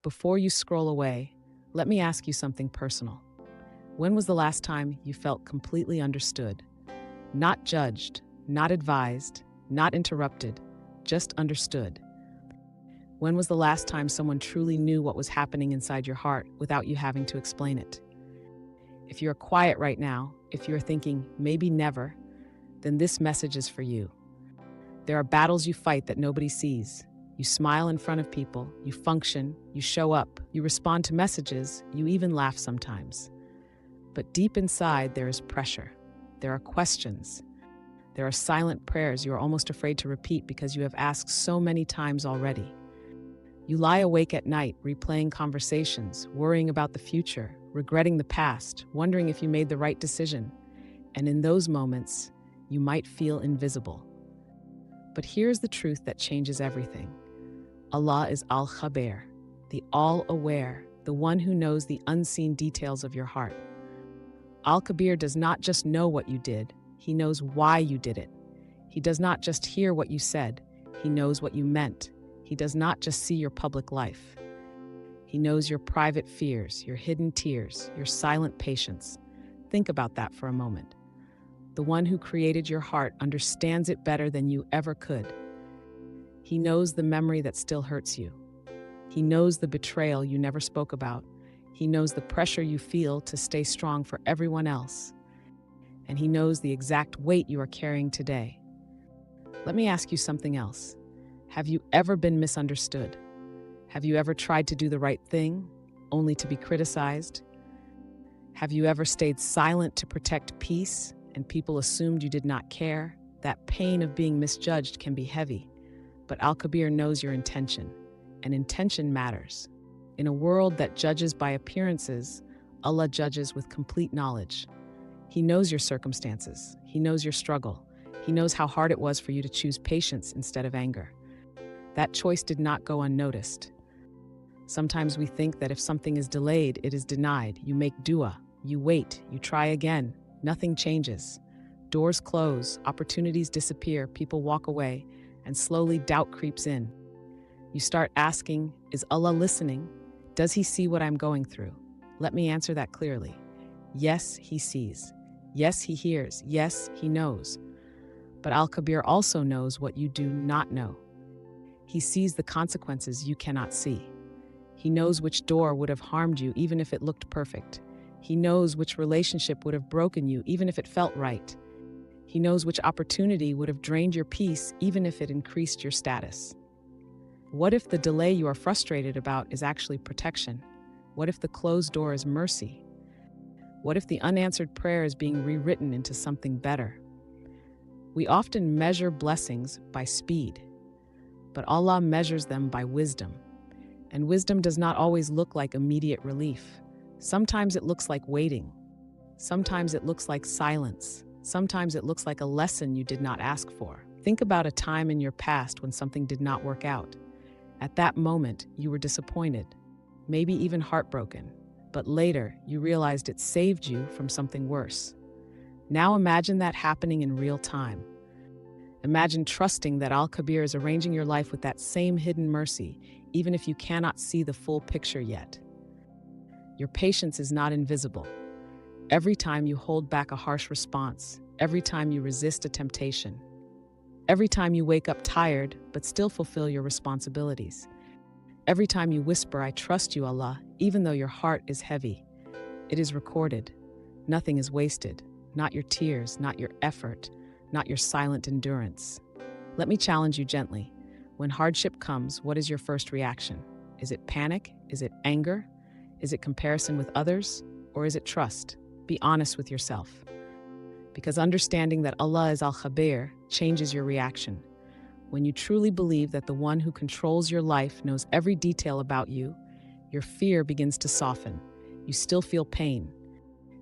Before you scroll away, let me ask you something personal. When was the last time you felt completely understood? Not judged, not advised, not interrupted, just understood. When was the last time someone truly knew what was happening inside your heart without you having to explain it? If you're quiet right now, if you're thinking, maybe never, then this message is for you. There are battles you fight that nobody sees. You smile in front of people, you function, you show up, you respond to messages, you even laugh sometimes. But deep inside, there is pressure. There are questions. There are silent prayers you are almost afraid to repeat because you have asked so many times already. You lie awake at night, replaying conversations, worrying about the future, regretting the past, wondering if you made the right decision. And in those moments, you might feel invisible. But here's the truth that changes everything. Allah is Al-Khabeer, the all-aware, the one who knows the unseen details of your heart. Al-Khabeer does not just know what you did, he knows why you did it. He does not just hear what you said, he knows what you meant. He does not just see your public life. He knows your private fears, your hidden tears, your silent patience. Think about that for a moment. The one who created your heart understands it better than you ever could. He knows the memory that still hurts you. He knows the betrayal you never spoke about. He knows the pressure you feel to stay strong for everyone else. And he knows the exact weight you are carrying today. Let me ask you something else. Have you ever been misunderstood? Have you ever tried to do the right thing, only to be criticized? Have you ever stayed silent to protect peace, and people assumed you did not care? That pain of being misjudged can be heavy, but Al-Khabeer knows your intention, and intention matters. In a world that judges by appearances, Allah judges with complete knowledge. He knows your circumstances. He knows your struggle. He knows how hard it was for you to choose patience instead of anger. That choice did not go unnoticed. Sometimes we think that if something is delayed, it is denied. You make dua, you wait, you try again. Nothing changes. Doors close, opportunities disappear, people walk away, and slowly doubt creeps in. You start asking, is Allah listening? Does he see what I'm going through? Let me answer that clearly. Yes, he sees. Yes, he hears. Yes, he knows. But Al-Khabeer also knows what you do not know. He sees the consequences you cannot see. He knows which door would have harmed you even if it looked perfect. He knows which relationship would have broken you even if it felt right. He knows which opportunity would have drained your peace even if it increased your status. What if the delay you are frustrated about is actually protection? What if the closed door is mercy? What if the unanswered prayer is being rewritten into something better? We often measure blessings by speed, but Allah measures them by wisdom. And wisdom does not always look like immediate relief. Sometimes it looks like waiting. Sometimes it looks like silence. Sometimes it looks like a lesson you did not ask for. Think about a time in your past when something did not work out. At that moment, you were disappointed, maybe even heartbroken, but later you realized it saved you from something worse. Now imagine that happening in real time. Imagine trusting that Al-Khabeer is arranging your life with that same hidden mercy, even if you cannot see the full picture yet. Your patience is not invisible. Every time you hold back a harsh response, every time you resist a temptation, every time you wake up tired but still fulfill your responsibilities, every time you whisper, I trust you, Allah, even though your heart is heavy, it is recorded. Nothing is wasted, not your tears, not your effort, not your silent endurance. Let me challenge you gently. When hardship comes, what is your first reaction? Is it panic? Is it anger? Is it comparison with others? Or is it trust? Be honest with yourself. Because understanding that Allah is Al-Khabeer changes your reaction. When you truly believe that the one who controls your life knows every detail about you, your fear begins to soften. You still feel pain.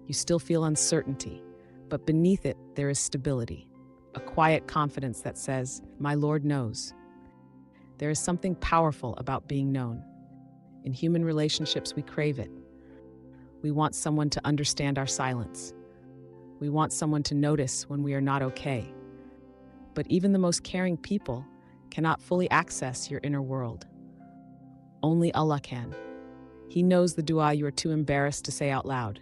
You still feel uncertainty. But beneath it, there is stability. A quiet confidence that says, my Lord knows. There is something powerful about being known. In human relationships, we crave it. We want someone to understand our silence. We want someone to notice when we are not okay. But even the most caring people cannot fully access your inner world. Only Allah can. He knows the dua you are too embarrassed to say out loud.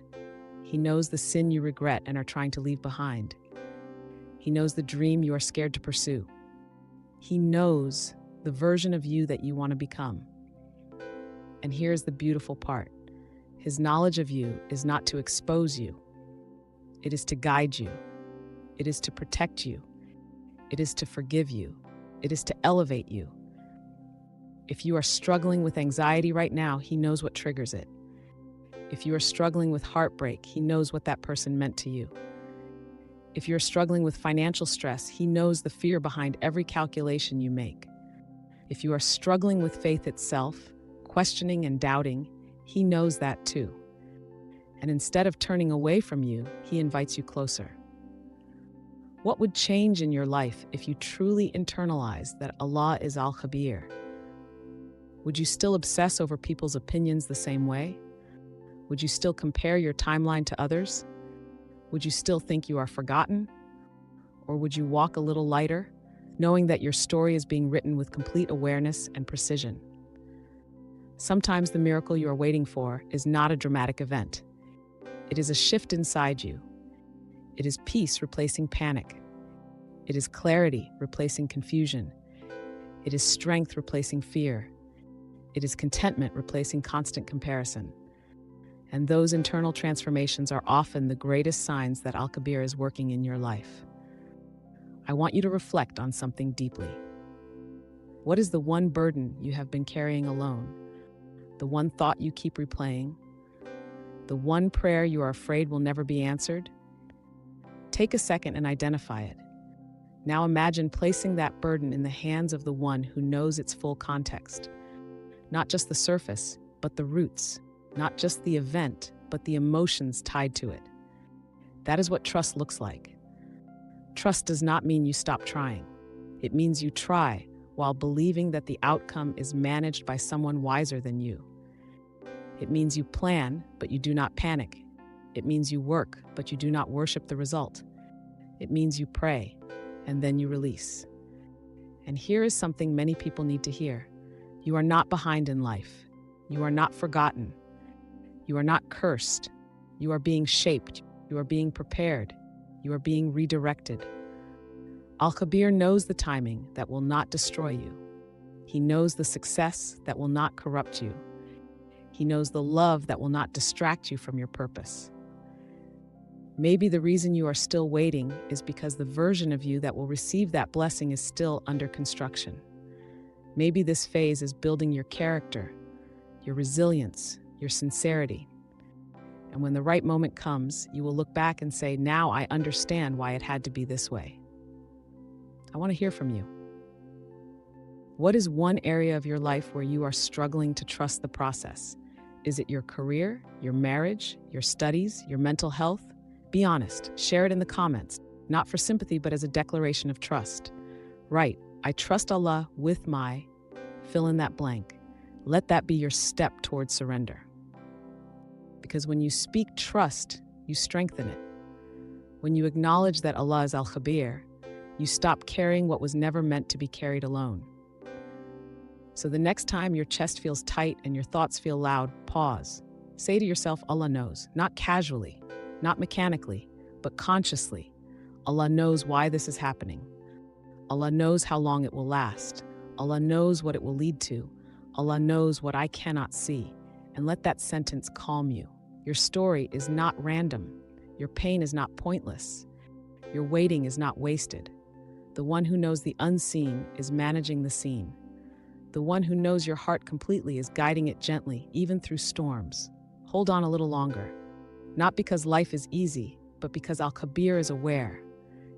He knows the sin you regret and are trying to leave behind. He knows the dream you are scared to pursue. He knows the version of you that you want to become. And here's the beautiful part. His knowledge of you is not to expose you. It is to guide you. It is to protect you. It is to forgive you. It is to elevate you. If you are struggling with anxiety right now, he knows what triggers it. If you are struggling with heartbreak, he knows what that person meant to you. If you're struggling with financial stress, he knows the fear behind every calculation you make. If you are struggling with faith itself, questioning and doubting, he knows that too. And instead of turning away from you, he invites you closer. What would change in your life if you truly internalized that Allah is Al-Khabeer? Would you still obsess over people's opinions the same way? Would you still compare your timeline to others? Would you still think you are forgotten? Or would you walk a little lighter, knowing that your story is being written with complete awareness and precision? Sometimes the miracle you are waiting for is not a dramatic event. It is a shift inside you. It is peace replacing panic. It is clarity replacing confusion. It is strength replacing fear. It is contentment replacing constant comparison. And those internal transformations are often the greatest signs that Al-Khabeer is working in your life. I want you to reflect on something deeply. What is the one burden you have been carrying alone? The one thought you keep replaying? The one prayer you are afraid will never be answered? Take a second and identify it. Now imagine placing that burden in the hands of the one who knows its full context. Not just the surface, but the roots. Not just the event, but the emotions tied to it. That is what trust looks like. Trust does not mean you stop trying. It means you try while believing that the outcome is managed by someone wiser than you. It means you plan, but you do not panic. It means you work, but you do not worship the result. It means you pray, and then you release. And here is something many people need to hear. You are not behind in life. You are not forgotten. You are not cursed. You are being shaped. You are being prepared. You are being redirected. Al-Khabeer knows the timing that will not destroy you. He knows the success that will not corrupt you. He knows the love that will not distract you from your purpose. Maybe the reason you are still waiting is because the version of you that will receive that blessing is still under construction. Maybe this phase is building your character, your resilience, your sincerity. And when the right moment comes, you will look back and say, now I understand why it had to be this way. I want to hear from you. What is one area of your life where you are struggling to trust the process? Is it your career, your marriage, your studies, your mental health? Be honest, share it in the comments, not for sympathy, but as a declaration of trust. Write, I trust Allah with my, fill in that blank. Let that be your step towards surrender. Because when you speak trust, you strengthen it. When you acknowledge that Allah is Al-Khabeer, you stop carrying what was never meant to be carried alone. So the next time your chest feels tight and your thoughts feel loud, pause. Say to yourself, Allah knows, not casually, not mechanically, but consciously. Allah knows why this is happening. Allah knows how long it will last. Allah knows what it will lead to. Allah knows what I cannot see. And let that sentence calm you. Your story is not random. Your pain is not pointless. Your waiting is not wasted. The one who knows the unseen is managing the seen. The one who knows your heart completely is guiding it gently, even through storms. Hold on a little longer. Not because life is easy, but because Al-Khabeer is aware.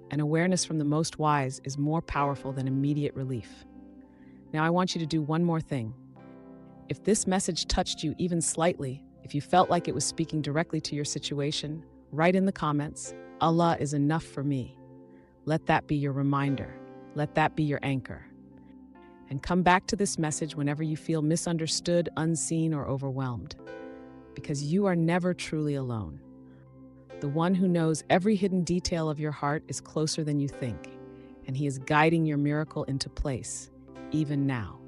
And awareness from the most wise is more powerful than immediate relief. Now I want you to do one more thing. If this message touched you even slightly, if you felt like it was speaking directly to your situation, write in the comments, Allah is enough for me. Let that be your reminder. Let that be your anchor. And come back to this message whenever you feel misunderstood, unseen, or overwhelmed. Because you are never truly alone. The one who knows every hidden detail of your heart is closer than you think, and he is guiding your miracle into place, even now.